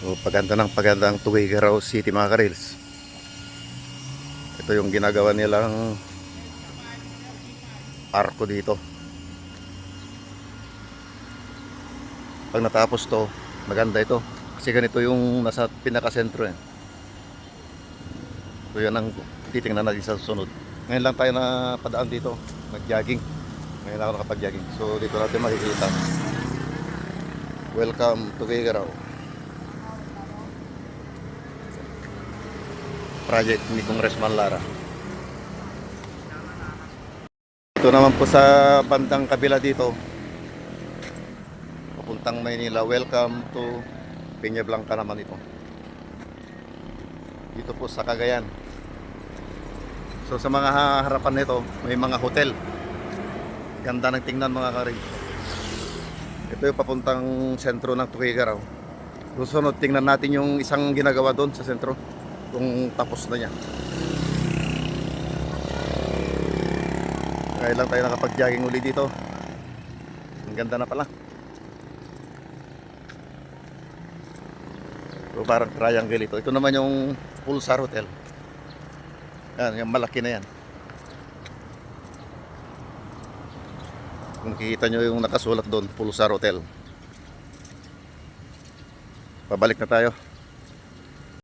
So, paganda ng Tuguegarao City mga karils. Ito yung ginagawa nilang arko dito. Pag natapos to, maganda ito. Kasi ganito yung nasa pinakasentro eh. So yan ang titingnan natin sa sunod. Ngayon lang tayo na padaan dito, nag-jogging. Ngayon ako nakapag-jogging. So dito natin makikita. Welcome to Tuguegarao. Project ni Congressman Lara. Ito naman po sa bandang kabila dito, papuntang Maynila. Welcome to Peña Blanca naman ito. Dito po sa Cagayan. So sa mga harapan nito, may mga hotel. Ganda ng tingnan mga karin. Ito yung papuntang sentro ng Tuguegarao. Susunod, tingnan natin yung isang ginagawa doon sa sentro. Kung tapos na niya. Ngayon lang tayo nakapag-jogging uli dito. Ang ganda na pala. So, parang triangle ito. Ito naman yung Pulsar Hotel. Yan, yung malaki na yan. Kung nakikita nyo yung nakasulat doon, Pulsar Hotel. Pabalik na tayo.